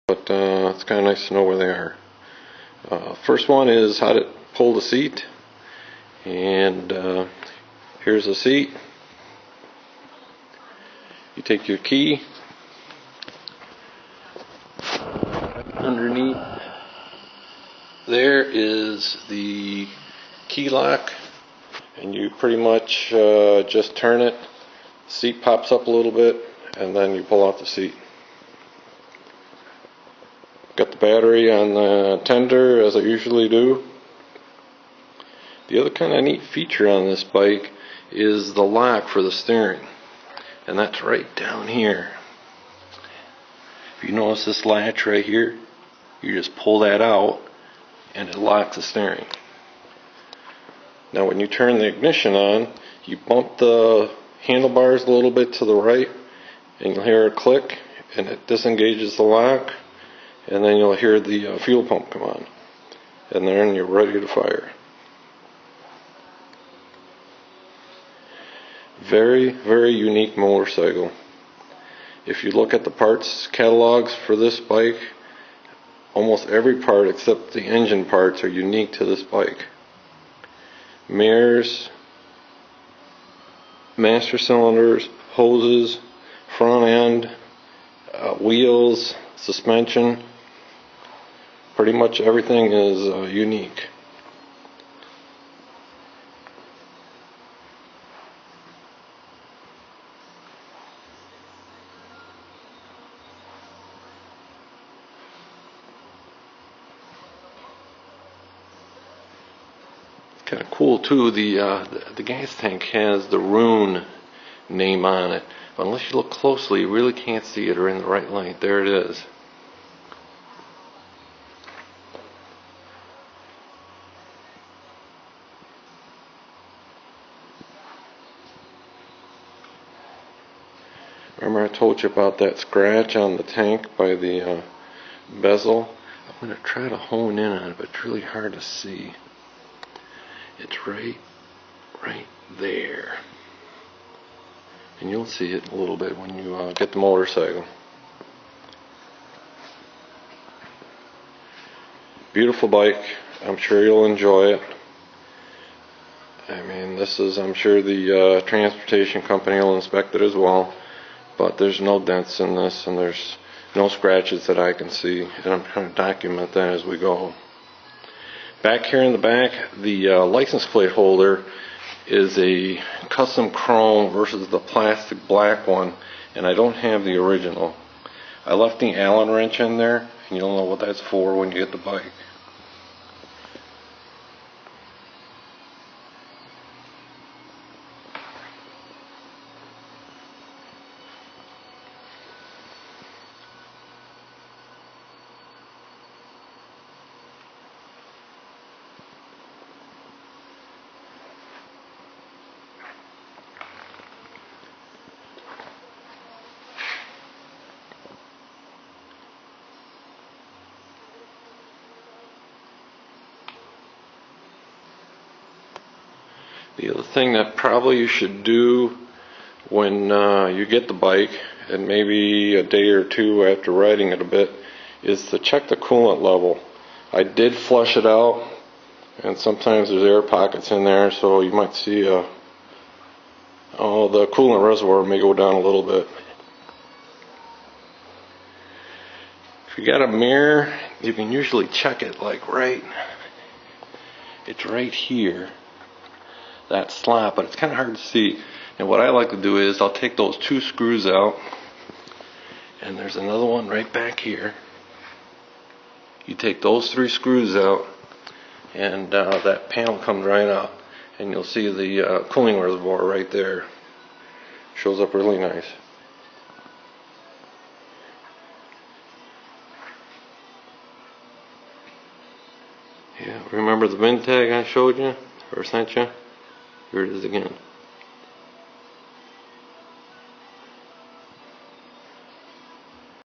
but it's kind of nice to know where they are. First one is how to pull the seat, and here's the seat. You take your key, underneath there is the key lock, and you pretty much just turn it, seat pops up a little bit, and then you pull out the seat. Got the battery on the tender as I usually do. The other kind of neat feature on this bike is the lock for the steering, and that's right down here. If you notice this latch right here, you just pull that out and it locks the steering. Now when you turn the ignition on, you bump the handlebars a little bit to the right and you'll hear a click and it disengages the lock, and then you'll hear the fuel pump come on, and then you're ready to fire. Very, very unique motorcycle. If you look at the parts catalogs for this bike, almost every part except the engine parts are unique to this bike. Mirrors, master cylinders, hoses, front end, wheels, suspension. Pretty much everything is unique. Kind of cool too. The gas tank has the Rune name on it, but unless you look closely, you really can't see it or in the right light. There it is. Remember I told you about that scratch on the tank by the bezel? I'm going to try to hone in on it, but it's really hard to see. It's right there. And you'll see it a little bit when you get the motorcycle. Beautiful bike. I'm sure you'll enjoy it. I mean, this is, I'm sure the transportation company will inspect it as well. But there's no dents in this, and there's no scratches that I can see. And I'm trying to document that as we go. Back here in the back, the license plate holder is a custom chrome versus the plastic black one, and I don't have the original. I left the Allen wrench in there, and you'll know what that's for when you get the bike. The other thing that probably you should do when you get the bike, and maybe a day or two after riding it a bit, is to check the coolant level. I did flush it out, and sometimes there's air pockets in there, so you might see the coolant reservoir may go down a little bit. If you got a mirror, you can usually check it like it's right here, that slot, but it's kind of hard to see. And what I like to do is I'll take those two screws out, and there's another one right back here. You take those three screws out, and that panel comes right out, and you'll see the cooling reservoir right there. Shows up really nice. Yeah, remember the VIN tag I showed you or sent you? Here it is again.